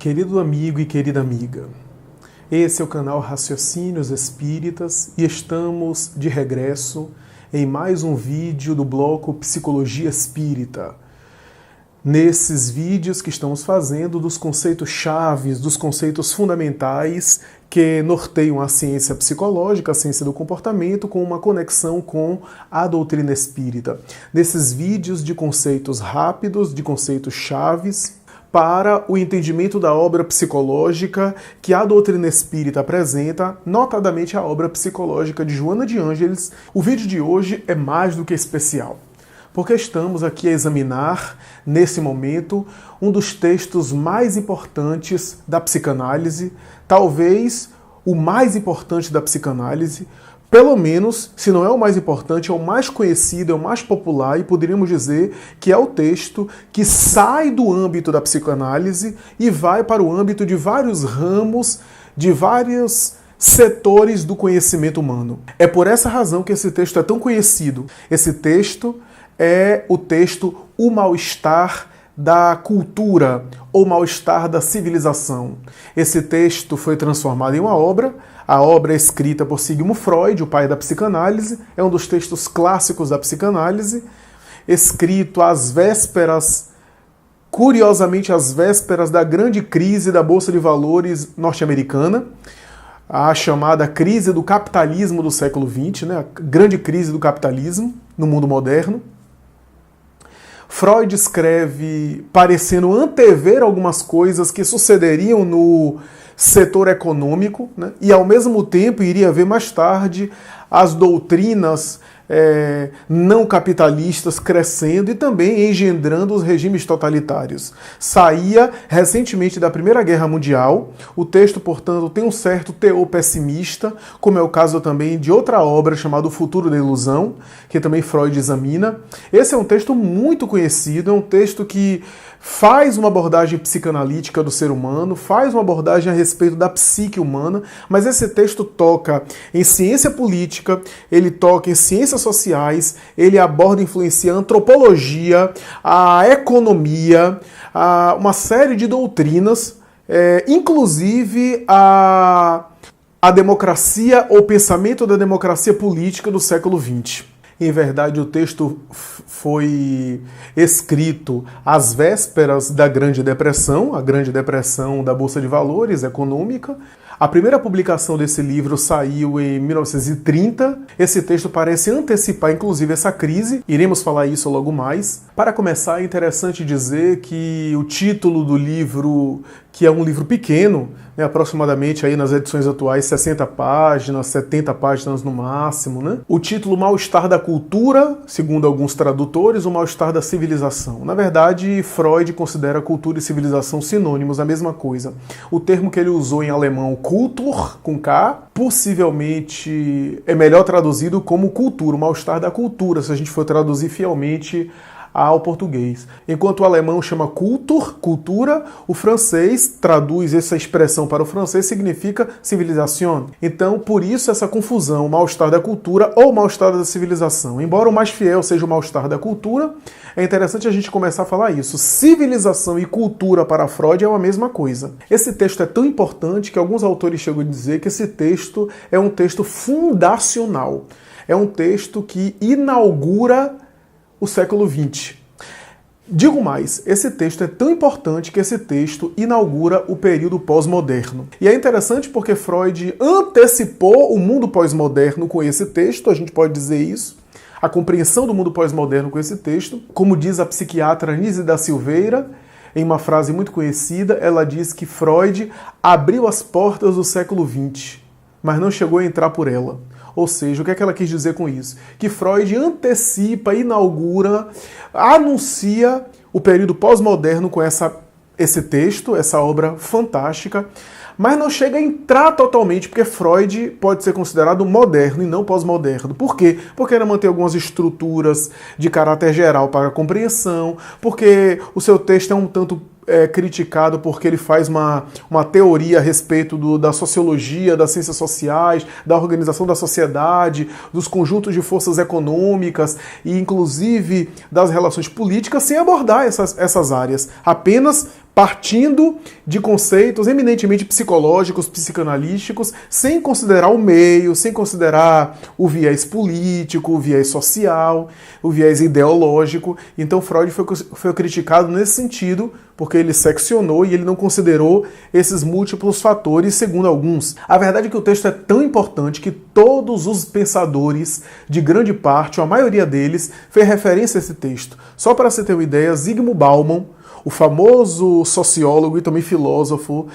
Querido amigo e querida amiga, esse é o canal Raciocínios Espíritas e estamos de regresso em mais um vídeo do bloco Psicologia Espírita. Nesses vídeos que estamos fazendo dos conceitos chaves, dos conceitos fundamentais que norteiam a ciência psicológica, a ciência do comportamento, com uma conexão com a doutrina espírita. Nesses vídeos de conceitos rápidos, de conceitos chaves, para o entendimento da obra psicológica que a doutrina espírita apresenta, notadamente a obra psicológica de Joana de Ângeles. O vídeo de hoje é mais do que especial, porque estamos aqui a examinar, nesse momento, um dos textos mais importantes da psicanálise, talvez o mais importante da psicanálise, pelo menos, se não é o mais importante, é o mais conhecido, é o mais popular, e poderíamos dizer que é o texto que sai do âmbito da psicanálise e vai para o âmbito de vários ramos, de vários setores do conhecimento humano. É por essa razão que esse texto é tão conhecido. Esse texto é o texto O Mal-Estar da Cultura, ou Mal-Estar da Civilização. Esse texto foi transformado em uma obra. A obra é escrita por Sigmund Freud, o pai da psicanálise, é um dos textos clássicos da psicanálise, escrito às vésperas, curiosamente às vésperas da grande crise da Bolsa de Valores norte-americana, a chamada crise do capitalismo do século XX, né? A grande crise do capitalismo no mundo moderno. Freud escreve parecendo antever algumas coisas que sucederiam no setor econômico, né? E ao mesmo tempo iria ver mais tarde as doutrinas não capitalistas crescendo e também engendrando os regimes totalitários. Saía recentemente da Primeira Guerra Mundial. O texto, portanto, tem um certo teor pessimista, como é o caso também de outra obra chamada O Futuro da Ilusão, que também Freud examina. Esse é um texto muito conhecido, é um texto que faz uma abordagem psicanalítica do ser humano, faz uma abordagem a respeito da psique humana, mas esse texto toca em ciência política, ele toca em ciências sociais, ele aborda e influencia a antropologia, a economia, uma série de doutrinas, inclusive a democracia ou pensamento da democracia política do século XX. Em verdade, o texto foi escrito às vésperas da Grande Depressão, a Grande Depressão da Bolsa de Valores econômica. A primeira publicação desse livro saiu em 1930. Esse texto parece antecipar, inclusive, essa crise. Iremos falar isso logo mais. Para começar, é interessante dizer que o título do livro, que é um livro pequeno, né, aproximadamente aí nas edições atuais 60 páginas, 70 páginas no máximo, né? O título Mal-Estar da Cultura, segundo alguns tradutores, o Mal-Estar da Civilização. Na verdade, Freud considera cultura e civilização sinônimos, a mesma coisa. O termo que ele usou em alemão, Kultur, com K, possivelmente é melhor traduzido como cultura, o mal-estar da cultura, se a gente for traduzir fielmente ao português. Enquanto o alemão chama Kultur, cultura, o francês traduz essa expressão para o francês, significa civilisation. Então, por isso essa confusão, o mal-estar da cultura ou o mal-estar da civilização. Embora o mais fiel seja o mal-estar da cultura, é interessante a gente começar a falar isso. Civilização e cultura para Freud é uma mesma coisa. Esse texto é tão importante que alguns autores chegam a dizer que esse texto é um texto fundacional. É um texto que inaugura o século XX. Digo mais, esse texto é tão importante que esse texto inaugura o período pós-moderno. E é interessante porque Freud antecipou o mundo pós-moderno com esse texto, a gente pode dizer isso, a compreensão do mundo pós-moderno com esse texto. Como diz a psiquiatra Anísia da Silveira, em uma frase muito conhecida, ela diz que Freud abriu as portas do século XX, mas não chegou a entrar por ela. Ou seja, o que é que ela quis dizer com isso? Que Freud antecipa, inaugura, anuncia o período pós-moderno com esse texto, essa obra fantástica, mas não chega a entrar totalmente, porque Freud pode ser considerado moderno e não pós-moderno. Por quê? Porque ele mantém algumas estruturas de caráter geral para a compreensão, porque o seu texto é um tanto criticado porque ele faz uma teoria a respeito da sociologia, das ciências sociais, da organização da sociedade, dos conjuntos de forças econômicas e inclusive das relações políticas, sem abordar essas áreas, apenas partindo de conceitos eminentemente psicológicos, psicanalísticos, sem considerar o meio, sem considerar o viés político, o viés social, o viés ideológico. Então Freud foi criticado nesse sentido, porque ele seccionou e ele não considerou esses múltiplos fatores, segundo alguns. A verdade é que o texto é tão importante que todos os pensadores, de grande parte, ou a maioria deles, fez referência a esse texto. Só para você ter uma ideia, Zygmunt Bauman, o famoso sociólogo e também filósofo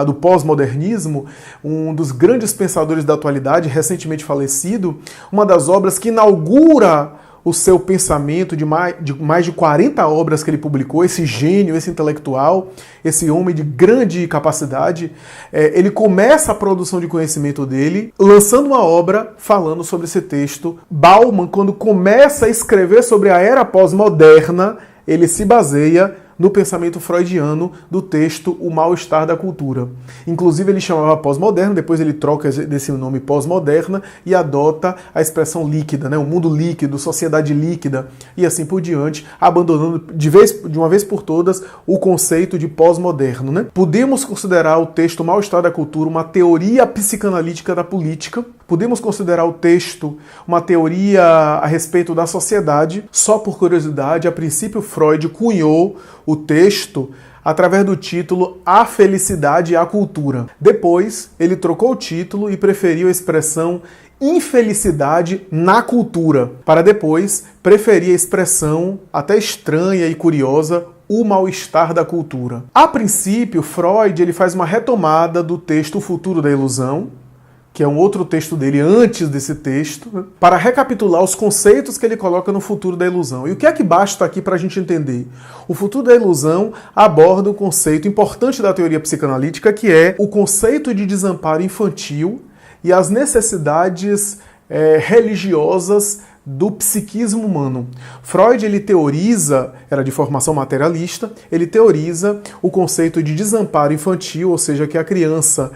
do pós-modernismo, um dos grandes pensadores da atualidade, recentemente falecido, uma das obras que inaugura o seu pensamento de mais de 40 obras que ele publicou, esse gênio, esse intelectual, esse homem de grande capacidade, ele começa a produção de conhecimento dele lançando uma obra falando sobre esse texto. Bauman, quando começa a escrever sobre a era pós-moderna, ele se baseia no pensamento freudiano do texto O Mal-Estar da Cultura. Inclusive ele chamava pós-moderno, depois ele troca desse nome pós-moderna e adota a expressão líquida, né? O mundo líquido, sociedade líquida e assim por diante, abandonando de uma vez por todas o conceito de pós-moderno, né? Podemos considerar o texto O Mal-Estar da Cultura uma teoria psicanalítica da política, podemos considerar o texto uma teoria a respeito da sociedade. Só por curiosidade, a princípio Freud cunhou o texto através do título A Felicidade e a Cultura. Depois, ele trocou o título e preferiu a expressão Infelicidade na Cultura, para depois preferir a expressão até estranha e curiosa O Mal-Estar da Cultura. A princípio, Freud ele faz uma retomada do texto O Futuro da Ilusão, que é um outro texto dele antes desse texto, né, para recapitular os conceitos que ele coloca no Futuro da Ilusão. E o que é que basta aqui para a gente entender? O Futuro da Ilusão aborda um conceito importante da teoria psicanalítica, que é o conceito de desamparo infantil e as necessidades religiosas do psiquismo humano. Freud ele teoriza, era de formação materialista, ele teoriza o conceito de desamparo infantil, ou seja, que a criança,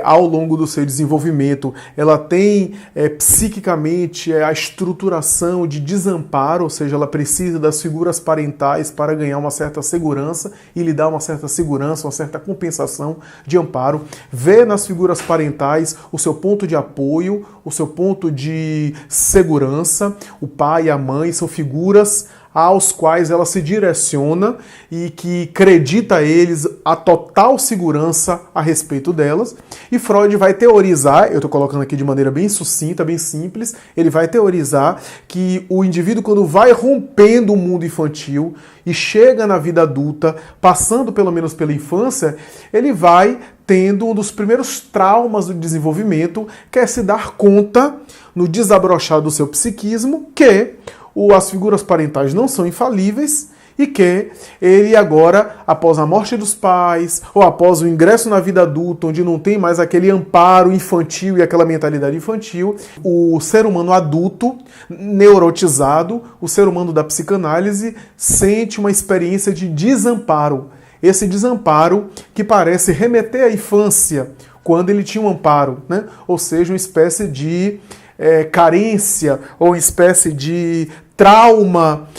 ao longo do seu desenvolvimento, ela tem psiquicamente a estruturação de desamparo, ou seja, ela precisa das figuras parentais para ganhar uma certa segurança e lhe dar uma certa segurança, uma certa compensação de amparo. Vê nas figuras parentais o seu ponto de apoio, o seu ponto de segurança. O pai e a mãe são figuras aos quais ela se direciona e que acredita a eles a total segurança a respeito delas. E Freud vai teorizar, eu estou colocando aqui de maneira bem sucinta, bem simples, ele vai teorizar que o indivíduo, quando vai rompendo o mundo infantil e chega na vida adulta, passando pelo menos pela infância, ele vai tendo um dos primeiros traumas do desenvolvimento, que é se dar conta, no desabrochar do seu psiquismo, que as figuras parentais não são infalíveis e que ele agora, após a morte dos pais, ou após o ingresso na vida adulta, onde não tem mais aquele amparo infantil e aquela mentalidade infantil, o ser humano adulto, neurotizado, o ser humano da psicanálise, sente uma experiência de desamparo. Esse desamparo que parece remeter à infância, quando ele tinha um amparo, né? Ou seja, uma espécie de carência ou uma espécie de trauma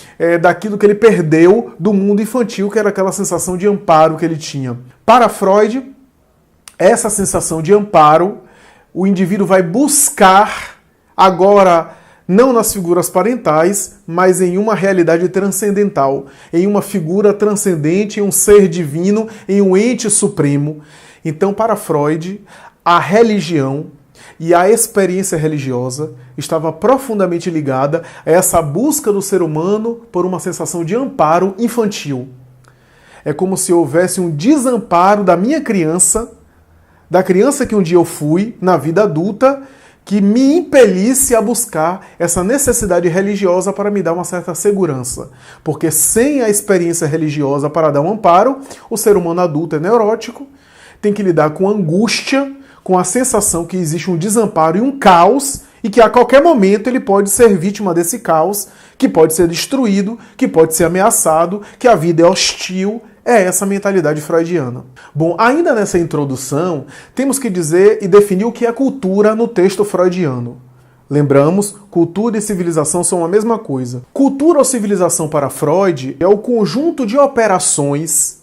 daquilo que ele perdeu do mundo infantil, que era aquela sensação de amparo que ele tinha. Para Freud, essa sensação de amparo, o indivíduo vai buscar agora não nas figuras parentais, mas em uma realidade transcendental, em uma figura transcendente, em um ser divino, em um ente supremo. Então, para Freud, a religião e a experiência religiosa estava profundamente ligada a essa busca do ser humano por uma sensação de amparo infantil. É como se houvesse um desamparo da minha criança, da criança que um dia eu fui, na vida adulta, que me impelisse a buscar essa necessidade religiosa para me dar uma certa segurança. Porque sem a experiência religiosa para dar um amparo, o ser humano adulto é neurótico, tem que lidar com angústia, com a sensação que existe um desamparo e um caos, e que a qualquer momento ele pode ser vítima desse caos, que pode ser destruído, que pode ser ameaçado, que a vida é hostil. É essa mentalidade freudiana. Bom, ainda nessa introdução, temos que dizer e definir o que é cultura no texto freudiano. Lembramos, cultura e civilização são a mesma coisa. Cultura ou civilização para Freud é o conjunto de operações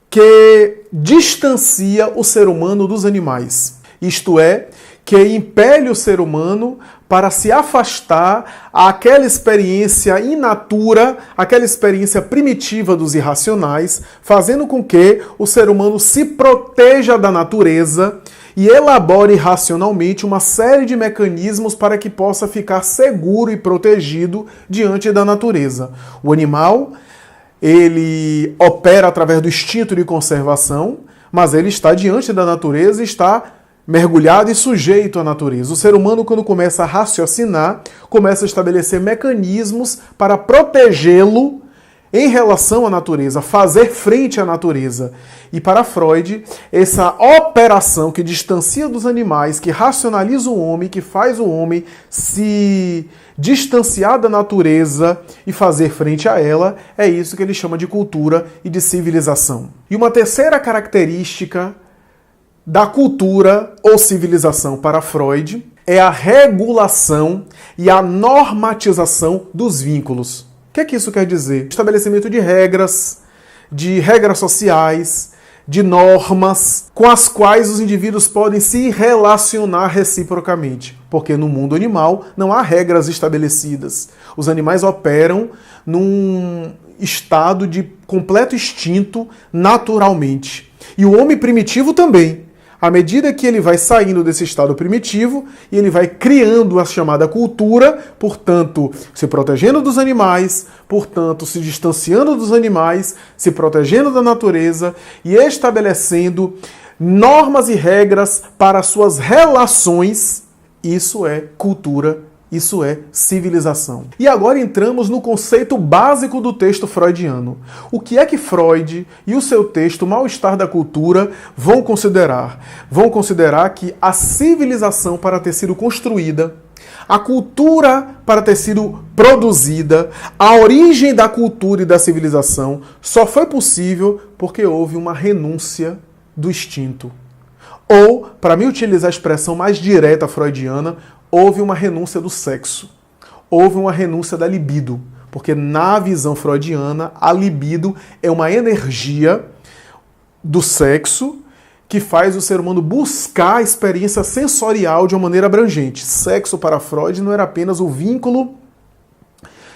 que distancia o ser humano dos animais. Isto é, que impele o ser humano para se afastar àquela experiência in natura, aquela experiência primitiva dos irracionais, fazendo com que o ser humano se proteja da natureza e elabore racionalmente uma série de mecanismos para que possa ficar seguro e protegido diante da natureza. O animal, ele opera através do instinto de conservação, mas ele está diante da natureza e está mergulhado e sujeito à natureza. O ser humano, quando começa a raciocinar, começa a estabelecer mecanismos para protegê-lo em relação à natureza, fazer frente à natureza. E para Freud, essa operação que distancia dos animais, que racionaliza o homem, que faz o homem se distanciar da natureza e fazer frente a ela, é isso que ele chama de cultura e de civilização. E uma terceira característica da cultura ou civilização para Freud é a regulação e a normatização dos vínculos. O que é que isso quer dizer? Estabelecimento de regras sociais, de normas com as quais os indivíduos podem se relacionar reciprocamente. Porque no mundo animal não há regras estabelecidas. Os animais operam num estado de completo instinto naturalmente. E o homem primitivo também. À medida que ele vai saindo desse estado primitivo e ele vai criando a chamada cultura, portanto, se protegendo dos animais, portanto, se distanciando dos animais, se protegendo da natureza e estabelecendo normas e regras para suas relações, isso é cultura, isso é civilização. E agora entramos no conceito básico do texto freudiano. O que é que Freud e o seu texto Mal-Estar da Cultura vão considerar? Vão considerar que a civilização, para ter sido construída, a cultura, para ter sido produzida, a origem da cultura e da civilização só foi possível porque houve uma renúncia do instinto. Ou, para me utilizar a expressão mais direta freudiana, houve uma renúncia do sexo, houve uma renúncia da libido, porque na visão freudiana, a libido é uma energia do sexo que faz o ser humano buscar a experiência sensorial de uma maneira abrangente. Sexo para Freud não era apenas o vínculo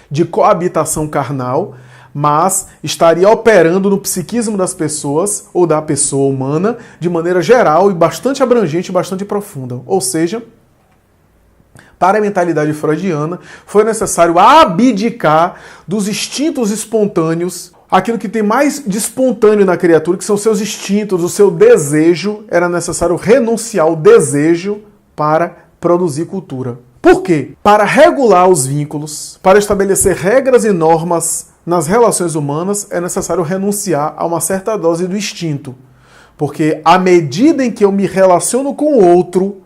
de coabitação carnal, mas estaria operando no psiquismo das pessoas, ou da pessoa humana, de maneira geral e bastante abrangente e bastante profunda. Ou seja, para a mentalidade freudiana, foi necessário abdicar dos instintos espontâneos, aquilo que tem mais de espontâneo na criatura, que são seus instintos, o seu desejo, era necessário renunciar ao desejo para produzir cultura. Por quê? Para regular os vínculos, para estabelecer regras e normas nas relações humanas, é necessário renunciar a uma certa dose do instinto. Porque à medida em que eu me relaciono com o outro,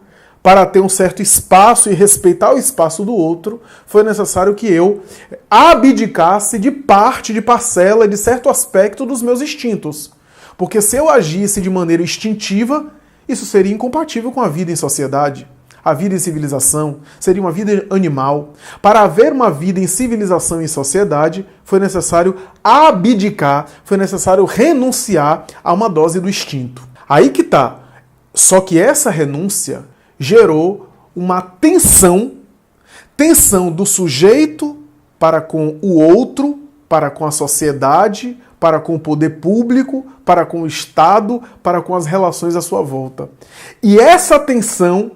para ter um certo espaço e respeitar o espaço do outro, foi necessário que eu abdicasse de parte, de parcela, de certo aspecto dos meus instintos. Porque se eu agisse de maneira instintiva, isso seria incompatível com a vida em sociedade. A vida em civilização seria uma vida animal. Para haver uma vida em civilização e em sociedade, foi necessário abdicar, foi necessário renunciar a uma dose do instinto. Aí que tá. Só que essa renúncia gerou uma tensão do sujeito para com o outro, para com a sociedade, para com o poder público, para com o Estado, para com as relações à sua volta. E essa tensão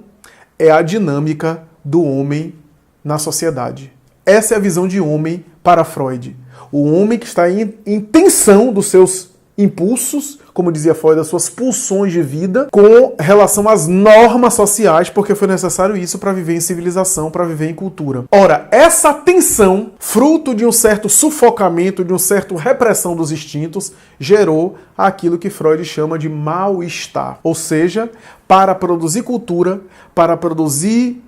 é a dinâmica do homem na sociedade. Essa é a visão de homem para Freud. O homem que está em tensão dos seus impulsos, como dizia Freud, das suas pulsões de vida, com relação às normas sociais, porque foi necessário isso para viver em civilização, para viver em cultura. Ora, essa tensão, fruto de um certo sufocamento, de uma certa repressão dos instintos, gerou aquilo que Freud chama de mal-estar. Ou seja, para produzir cultura, para produzir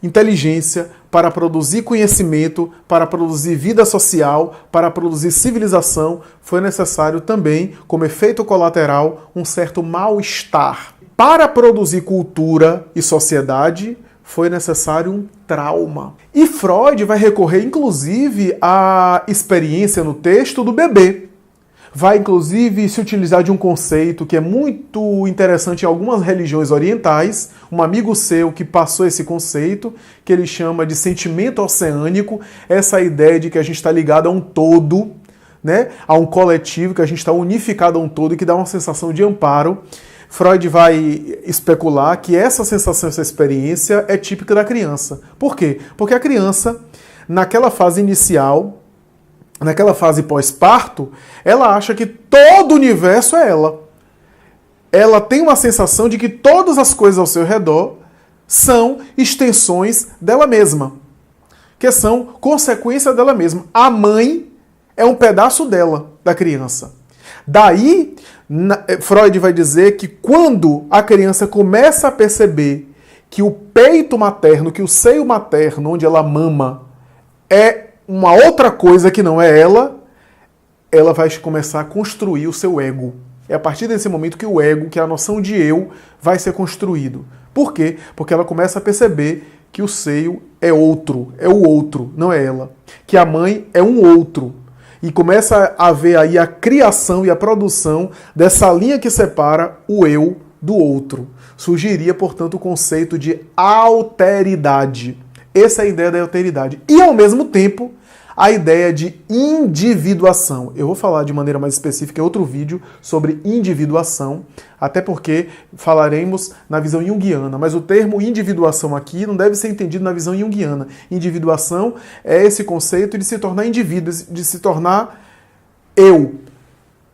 inteligência, para produzir conhecimento, para produzir vida social, para produzir civilização, foi necessário também, como efeito colateral, um certo mal-estar. Para produzir cultura e sociedade, foi necessário um trauma. E Freud vai recorrer, inclusive, à experiência no texto do bebê. vai inclusive se utilizar de um conceito que é muito interessante em algumas religiões orientais, um amigo seu que passou esse conceito, que ele chama de sentimento oceânico, essa ideia de que a gente está ligado a um todo, né, a um coletivo, que a gente está unificado a um todo e que dá uma sensação de amparo. Freud vai especular que essa sensação, essa experiência é típica da criança. Por quê? Porque a criança, naquela fase inicial, naquela fase pós-parto, ela acha que todo o universo é ela. Ela tem uma sensação de que todas as coisas ao seu redor são extensões dela mesma, que são consequência dela mesma. A mãe é um pedaço dela, da criança. Daí, Freud vai dizer que quando a criança começa a perceber que o peito materno, que o seio materno, onde ela mama, é uma outra coisa que não é ela, ela vai começar a construir o seu ego. É a partir desse momento que o ego, que a noção de eu, vai ser construído. Por quê? Porque ela começa a perceber que o seio é outro, é o outro, não é ela. Que a mãe é um outro. E começa a ver aí a criação e a produção dessa linha que separa o eu do outro. Surgiria, portanto, o conceito de alteridade. Essa é a ideia da alteridade. E, ao mesmo tempo, a ideia de individuação. Eu vou falar de maneira mais específica em outro vídeo sobre individuação, até porque falaremos na visão junguiana, mas o termo individuação aqui não deve ser entendido na visão junguiana. Individuação é esse conceito de se tornar indivíduo, de se tornar eu,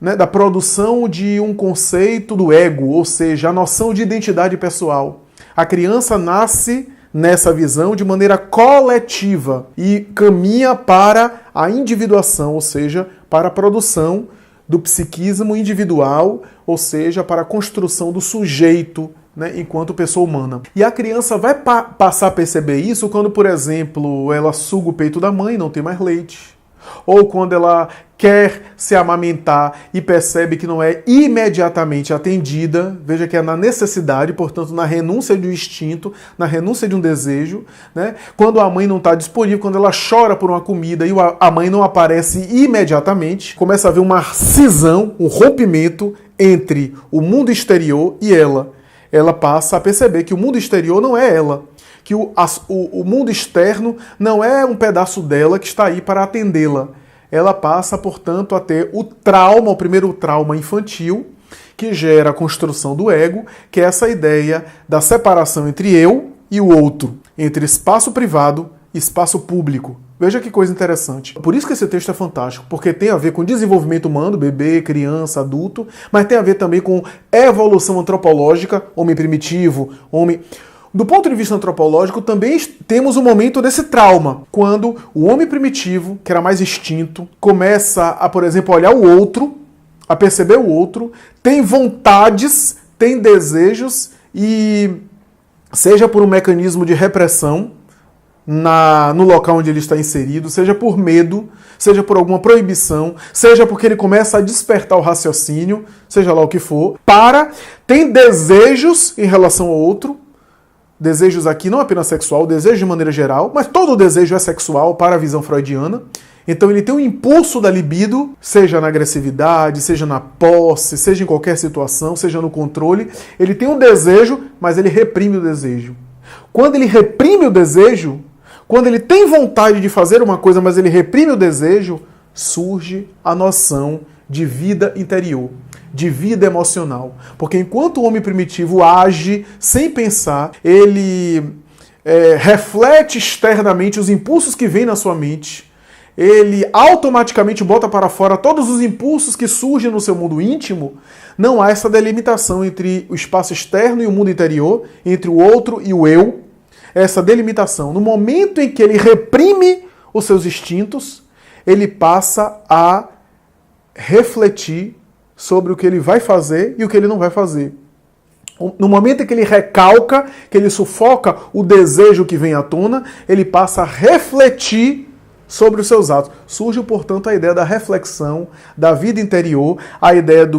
né? Da produção de um conceito do ego, ou seja, a noção de identidade pessoal. A criança nasce nessa visão de maneira coletiva e caminha para a individuação, ou seja, para a produção do psiquismo individual, ou seja, para a construção do sujeito, né, enquanto pessoa humana. E a criança vai passar a perceber isso quando, por exemplo, ela suga o peito da mãe e não tem mais leite. Ou quando ela quer se amamentar e percebe que não é imediatamente atendida, veja que é na necessidade, portanto, na renúncia de um instinto, na renúncia de um desejo, né? Quando a mãe não está disponível, quando ela chora por uma comida e a mãe não aparece imediatamente, começa a haver uma cisão, um rompimento entre o mundo exterior e ela. Ela passa a perceber que o mundo exterior não é ela, que o mundo externo não é um pedaço dela que está aí para atendê-la. Ela passa, portanto, a ter o trauma, o primeiro trauma infantil, que gera a construção do ego, que é essa ideia da separação entre eu e o outro, entre espaço privado e espaço público. Veja que coisa interessante. Por isso que esse texto é fantástico, porque tem a ver com desenvolvimento humano, bebê, criança, adulto, mas tem a ver também com evolução antropológica, homem primitivo, homem... Do ponto de vista antropológico, também temos um momento desse trauma, quando o homem primitivo, que era mais instinto, começa a, por exemplo, olhar o outro, a perceber o outro, tem vontades, tem desejos e, seja por um mecanismo de repressão no local onde ele está inserido, seja por medo, seja por alguma proibição, seja porque ele começa a despertar o raciocínio, seja lá o que for, tem desejos em relação ao outro, desejos aqui não apenas sexual, desejo de maneira geral, mas todo desejo é sexual para a visão freudiana. Então ele tem um impulso da libido, seja na agressividade, seja na posse, seja em qualquer situação, seja no controle. Ele tem um desejo, mas ele reprime o desejo. Quando ele reprime o desejo, quando ele tem vontade de fazer uma coisa, mas ele reprime o desejo, surge a noção de vida interior, de vida emocional. Porque enquanto o homem primitivo age sem pensar, ele reflete externamente os impulsos que vêm na sua mente, ele automaticamente bota para fora todos os impulsos que surgem no seu mundo íntimo, não há essa delimitação entre o espaço externo e o mundo interior, entre o outro e o eu, essa delimitação. No momento em que ele reprime os seus instintos, ele passa a refletir sobre o que ele vai fazer e o que ele não vai fazer. No momento em que ele recalca, que ele sufoca o desejo que vem à tona, ele passa a refletir sobre os seus atos. Surge, portanto, a ideia da reflexão, da vida interior, a ideia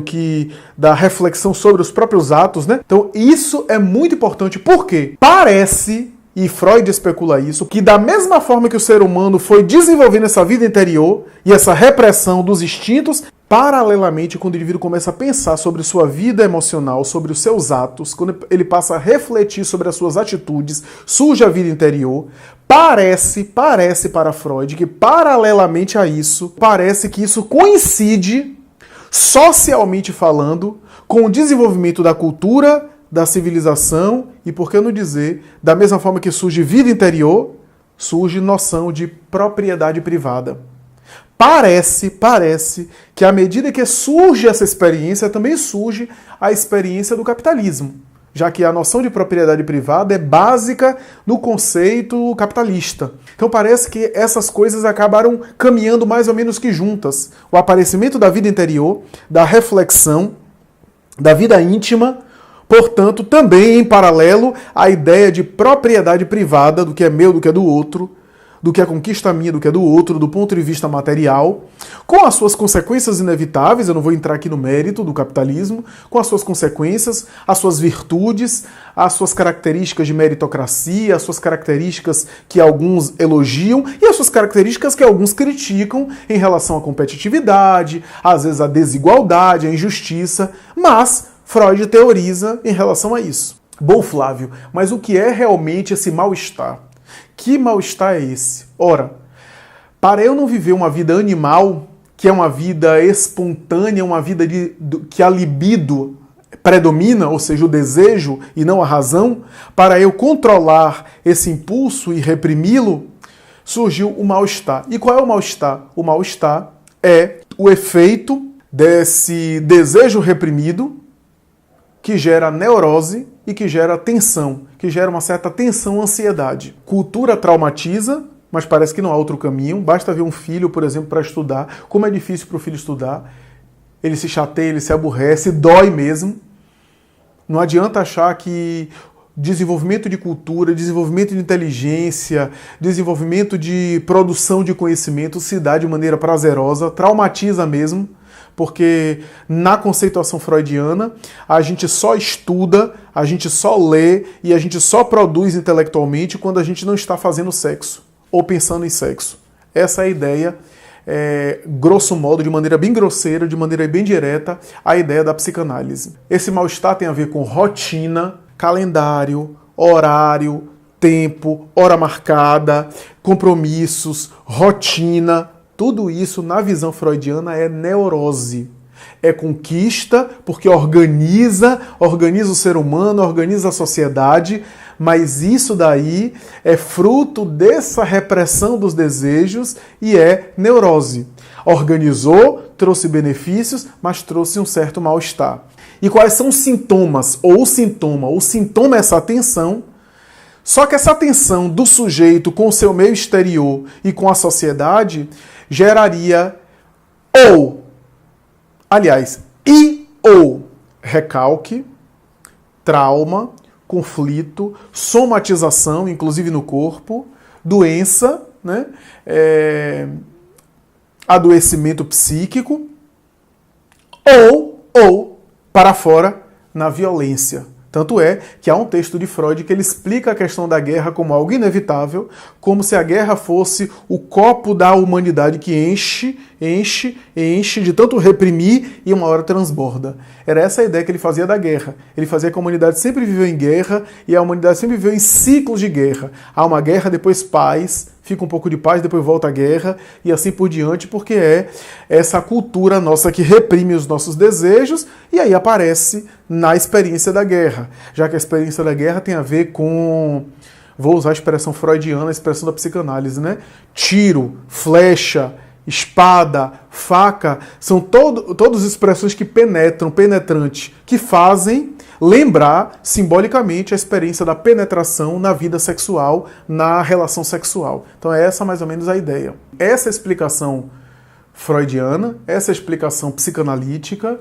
da reflexão sobre os próprios atos, né? Então, isso é muito importante, porque parece e Freud especula isso, que da mesma forma que o ser humano foi desenvolvendo essa vida interior e essa repressão dos instintos, paralelamente, quando o indivíduo começa a pensar sobre sua vida emocional, sobre os seus atos, quando ele passa a refletir sobre as suas atitudes, surge a vida interior. Parece para Freud que, paralelamente a isso, parece que isso coincide, socialmente falando, com o desenvolvimento da cultura, da civilização e, por que não dizer, da mesma forma que surge vida interior, surge noção de propriedade privada. Parece que à medida que surge essa experiência, também surge a experiência do capitalismo, já que a noção de propriedade privada é básica no conceito capitalista. Então parece que essas coisas acabaram caminhando mais ou menos que juntas. O aparecimento da vida interior, da reflexão, da vida íntima, portanto, também em paralelo à ideia de propriedade privada, do que é meu, do que é do outro, do que é conquista minha, do que é do outro, do ponto de vista material, com as suas consequências inevitáveis, eu não vou entrar aqui no mérito do capitalismo, com as suas consequências, as suas virtudes, as suas características de meritocracia, as suas características que alguns elogiam e as suas características que alguns criticam em relação à competitividade, às vezes à desigualdade, à injustiça, mas Freud teoriza em relação a isso. Bom, Flávio, mas o que é realmente esse mal-estar? Que mal-estar é esse? Ora, para eu não viver uma vida animal, que é uma vida espontânea, uma vida que a libido predomina, ou seja, o desejo e não a razão, para eu controlar esse impulso e reprimi-lo, surgiu o mal-estar. E qual é o mal-estar? O mal-estar é o efeito desse desejo reprimido que gera neurose e que gera tensão, que gera uma certa tensão, ansiedade. Cultura traumatiza, mas parece que não há outro caminho. Basta ver um filho, por exemplo, para estudar. Como é difícil para o filho estudar. Ele se chateia, ele se aborrece, dói mesmo. Não adianta achar que desenvolvimento de cultura, desenvolvimento de inteligência, desenvolvimento de produção de conhecimento se dá de maneira prazerosa, traumatiza mesmo. Porque na conceituação freudiana, a gente só estuda, a gente só lê e a gente só produz intelectualmente quando a gente não está fazendo sexo ou pensando em sexo. Essa é a ideia, grosso modo, de maneira bem grosseira, de maneira bem direta, a ideia da psicanálise. Esse mal-estar tem a ver com rotina, calendário, horário, tempo, hora marcada, compromissos, rotina. Tudo isso, na visão freudiana, é neurose. É conquista, porque organiza o ser humano, organiza a sociedade, mas isso daí é fruto dessa repressão dos desejos e é neurose. Organizou, trouxe benefícios, mas trouxe um certo mal-estar. E quais são os sintomas? Ou o sintoma? O sintoma é essa tensão. Só que essa tensão do sujeito com o seu meio exterior e com a sociedade geraria ou recalque, trauma, conflito, somatização, inclusive no corpo, doença, né? Adoecimento psíquico, ou para fora na violência. Tanto é que há um texto de Freud que ele explica a questão da guerra como algo inevitável, como se a guerra fosse o copo da humanidade que enche de tanto reprimir e uma hora transborda. Era essa a ideia que ele fazia da guerra. Ele fazia que a humanidade sempre viveu em guerra e a humanidade sempre viveu em ciclos de guerra. Há uma guerra, depois paz, fica um pouco de paz, depois volta a guerra e assim por diante, porque é essa cultura nossa que reprime os nossos desejos e aí aparece na experiência da guerra, já que a experiência da guerra tem a ver com, vou usar a expressão freudiana, a expressão da psicanálise, né? Tiro, flecha, espada, faca, são todas expressões que penetram, penetrante, que fazem lembrar simbolicamente a experiência da penetração na vida sexual, na relação sexual. Então é essa mais ou menos a ideia. Essa explicação freudiana, essa explicação psicanalítica,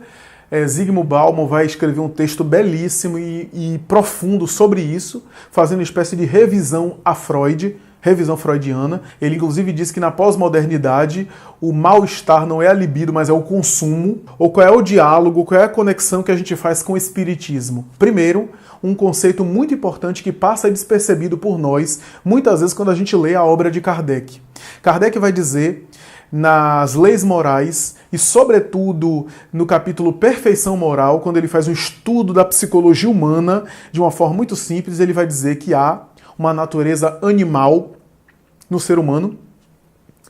Zygmunt Bauman vai escrever um texto belíssimo e profundo sobre isso, fazendo uma espécie de revisão a Freud, revisão freudiana. Ele inclusive diz que na pós-modernidade o mal-estar não é a libido, mas é o consumo. Ou qual é o diálogo, qual é a conexão que a gente faz com o espiritismo? Primeiro, um conceito muito importante que passa despercebido por nós, muitas vezes quando a gente lê a obra de Kardec. Kardec vai dizer nas leis morais e, sobretudo, no capítulo Perfeição Moral, quando ele faz um estudo da psicologia humana de uma forma muito simples, ele vai dizer que há uma natureza animal no ser humano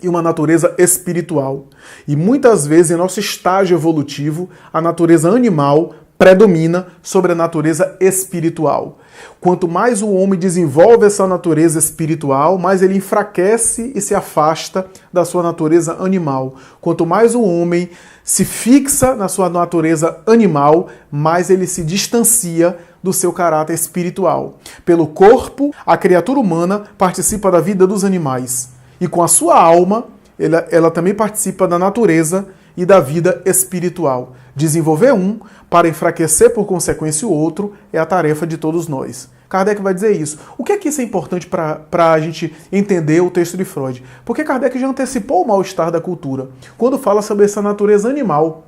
e uma natureza espiritual. E muitas vezes, em nosso estágio evolutivo, a natureza animal predomina sobre a natureza espiritual. Quanto mais o homem desenvolve essa natureza espiritual, mais ele enfraquece e se afasta da sua natureza animal. Quanto mais o homem se fixa na sua natureza animal, mais ele se distancia do seu caráter espiritual. Pelo corpo, a criatura humana participa da vida dos animais. E com a sua alma, ela também participa da natureza e da vida espiritual. Desenvolver um para enfraquecer por consequência o outro é a tarefa de todos nós. Kardec vai dizer isso. O que é que isso é importante para a gente entender o texto de Freud? Porque Kardec já antecipou o mal-estar da cultura, quando fala sobre essa natureza animal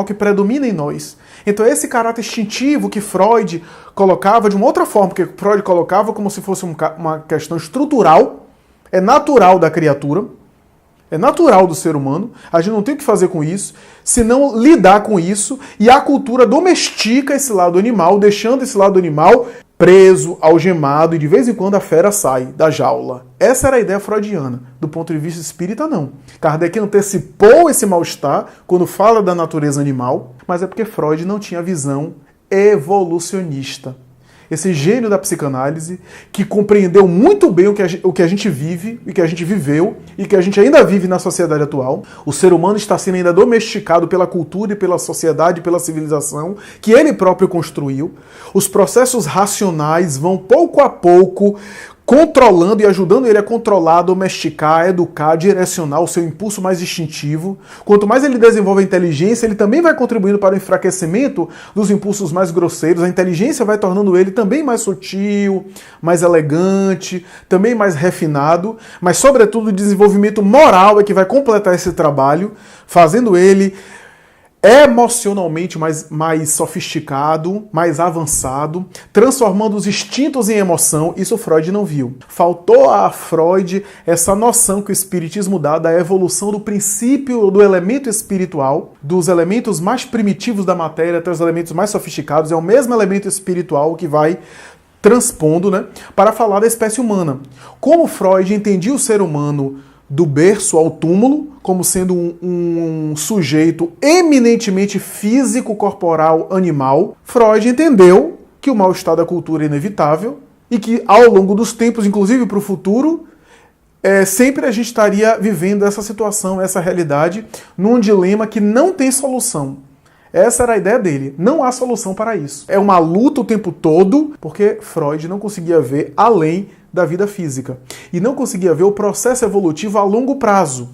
que predomina em nós. Então esse caráter instintivo que Freud colocava de uma outra forma, porque Freud colocava como se fosse uma questão estrutural, é natural da criatura, é natural do ser humano, a gente não tem o que fazer com isso, senão lidar com isso, e a cultura domestica esse lado animal, deixando esse lado animal preso, algemado, e de vez em quando a fera sai da jaula. Essa era a ideia freudiana. Do ponto de vista espírita, não. Kardec antecipou esse mal-estar quando fala da natureza animal, mas é porque Freud não tinha visão evolucionista. Esse gênio da psicanálise, que compreendeu muito bem o que a gente vive, e que a gente viveu, e que a gente ainda vive na sociedade atual. O ser humano está sendo ainda domesticado pela cultura e pela sociedade, pela civilização, que ele próprio construiu. Os processos racionais vão pouco a pouco controlando e ajudando ele a controlar, domesticar, educar, direcionar o seu impulso mais instintivo. Quanto mais ele desenvolve a inteligência, ele também vai contribuindo para o enfraquecimento dos impulsos mais grosseiros. A inteligência vai tornando ele também mais sutil, mais elegante, também mais refinado, mas sobretudo o desenvolvimento moral é que vai completar esse trabalho, fazendo ele emocionalmente mais sofisticado, mais avançado, transformando os instintos em emoção. Isso Freud não viu. Faltou a Freud essa noção que o espiritismo dá da evolução do princípio do elemento espiritual, dos elementos mais primitivos da matéria até os elementos mais sofisticados. É o mesmo elemento espiritual que vai transpondo, para falar da espécie humana. Como Freud entendia o ser humano do berço ao túmulo, como sendo um sujeito eminentemente físico, corporal, animal, Freud entendeu que o mal-estar da cultura é inevitável e que ao longo dos tempos, inclusive para o futuro, sempre a gente estaria vivendo essa situação, essa realidade, num dilema que não tem solução. Essa era a ideia dele. Não há solução para isso. É uma luta o tempo todo, porque Freud não conseguia ver além da vida física. E não conseguia ver o processo evolutivo a longo prazo.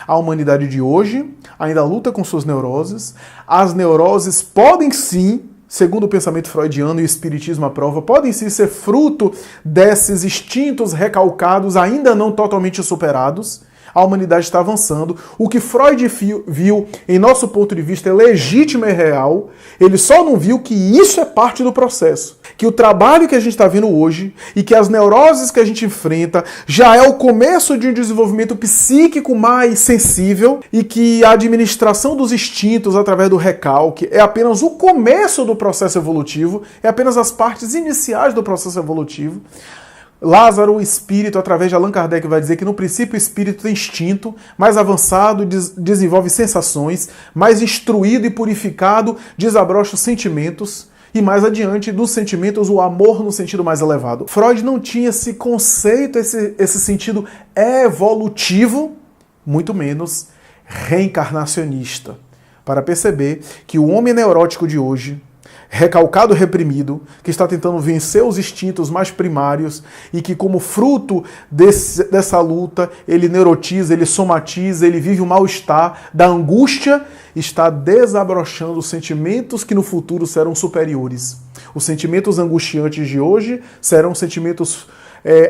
A humanidade de hoje ainda luta com suas neuroses. As neuroses podem sim, segundo o pensamento freudiano e o espiritismo aprova, podem sim ser fruto desses instintos recalcados ainda não totalmente superados. A humanidade está avançando. O que Freud viu, em nosso ponto de vista, é legítimo e real. Ele só não viu que isso é parte do processo. Que o trabalho que a gente está vendo hoje e que as neuroses que a gente enfrenta já é o começo de um desenvolvimento psíquico mais sensível e que a administração dos instintos através do recalque é apenas o começo do processo evolutivo, é apenas as partes iniciais do processo evolutivo. Lázaro, o espírito, através de Allan Kardec, vai dizer que no princípio o espírito tem instinto, mais avançado, desenvolve sensações, mais instruído e purificado, desabrocha os sentimentos, e mais adiante dos sentimentos, o amor no sentido mais elevado. Freud não tinha esse conceito, esse sentido evolutivo, muito menos reencarnacionista, para perceber que o homem neurótico de hoje, recalcado, reprimido, que está tentando vencer os instintos mais primários e que, como fruto dessa luta, ele neurotiza, ele somatiza, ele vive o mal-estar da angústia, está desabrochando os sentimentos que no futuro serão superiores. Os sentimentos angustiantes de hoje serão sentimentos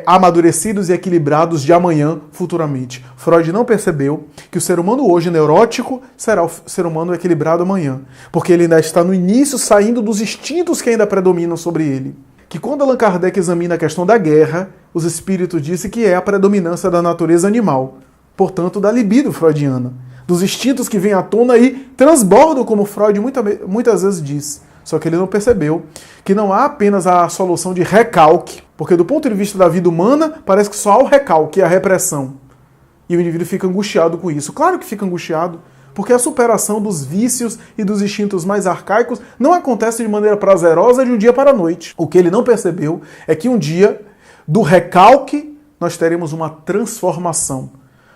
amadurecidos e equilibrados de amanhã, futuramente. Freud não percebeu que o ser humano hoje neurótico será o ser humano equilibrado amanhã, porque ele ainda está no início, saindo dos instintos que ainda predominam sobre ele. Que quando Allan Kardec examina a questão da guerra, os espíritos dizem que é a predominância da natureza animal, portanto da libido freudiana, dos instintos que vêm à tona e transbordam, como Freud muitas vezes diz. Só que ele não percebeu que não há apenas a solução de recalque, porque do ponto de vista da vida humana, parece que só há o recalque, a repressão. E o indivíduo fica angustiado com isso. Claro que fica angustiado, porque a superação dos vícios e dos instintos mais arcaicos não acontece de maneira prazerosa de um dia para a noite. O que ele não percebeu é que um dia, do recalque, nós teremos uma transformação.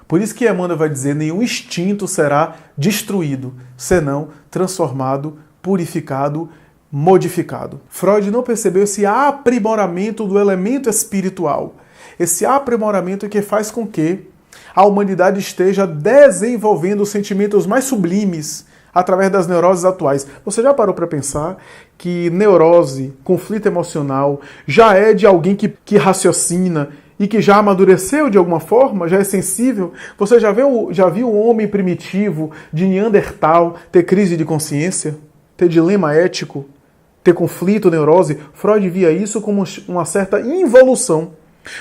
Por isso que Emmanuel vai dizer, nenhum instinto será destruído, senão transformado, purificado, modificado. Freud não percebeu esse aprimoramento do elemento espiritual. Esse aprimoramento que faz com que a humanidade esteja desenvolvendo os sentimentos mais sublimes através das neuroses atuais. Você já parou para pensar que neurose, conflito emocional, já é de alguém que raciocina e que já amadureceu de alguma forma, já é sensível? Você já viu o homem primitivo de Neandertal ter crise de consciência? Ter dilema ético, ter conflito, neurose? Freud via isso como uma certa involução,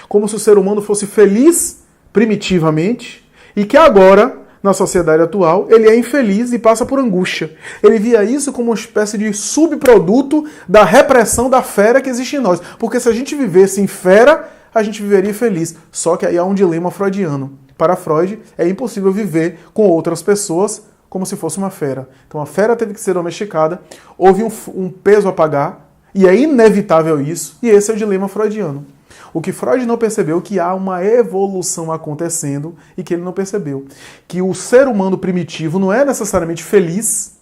como se o ser humano fosse feliz primitivamente e que agora, na sociedade atual, ele é infeliz e passa por angústia. Ele via isso como uma espécie de subproduto da repressão da fera que existe em nós. Porque se a gente vivesse em fera, a gente viveria feliz. Só que aí há um dilema freudiano. Para Freud, é impossível viver com outras pessoas como se fosse uma fera. Então a fera teve que ser domesticada, houve um peso a pagar, e é inevitável isso, e esse é o dilema freudiano. O que Freud não percebeu é que há uma evolução acontecendo e que ele não percebeu. Que o ser humano primitivo não é necessariamente feliz,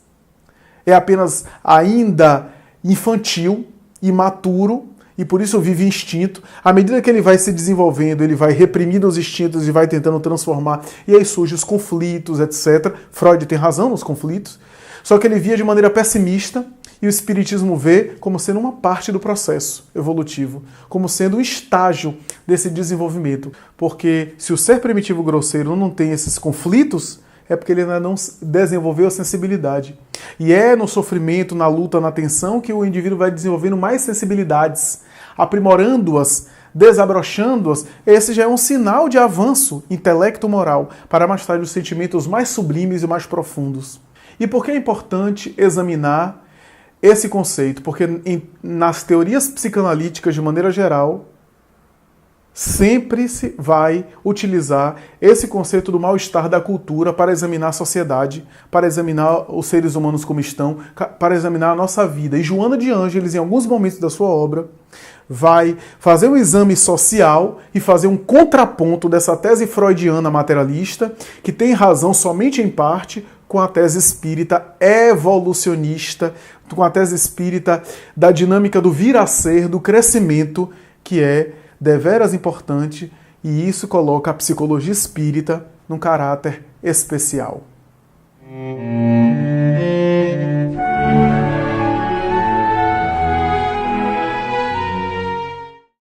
é apenas ainda infantil, imaturo, e por isso vive instinto. À medida que ele vai se desenvolvendo, ele vai reprimindo os instintos e vai tentando transformar, e aí surgem os conflitos, etc. Freud tem razão nos conflitos, só que ele via de maneira pessimista, e o Espiritismo vê como sendo uma parte do processo evolutivo, como sendo um estágio desse desenvolvimento. Porque se o ser primitivo grosseiro não tem esses conflitos, é porque ele ainda não desenvolveu a sensibilidade. E é no sofrimento, na luta, na tensão, que o indivíduo vai desenvolvendo mais sensibilidades, aprimorando-as, desabrochando-as. Esse já é um sinal de avanço intelecto-moral para mais tarde os sentimentos mais sublimes e mais profundos. E por que é importante examinar esse conceito? Porque nas teorias psicanalíticas, de maneira geral, sempre se vai utilizar esse conceito do mal-estar da cultura para examinar a sociedade, para examinar os seres humanos como estão, para examinar a nossa vida. E Joana de Ângeles, em alguns momentos da sua obra, vai fazer um exame social e fazer um contraponto dessa tese freudiana materialista, que tem razão somente em parte, com a tese espírita evolucionista, com a tese espírita da dinâmica do vir a ser, do crescimento, que é deveras importante, e isso coloca a psicologia espírita num caráter especial.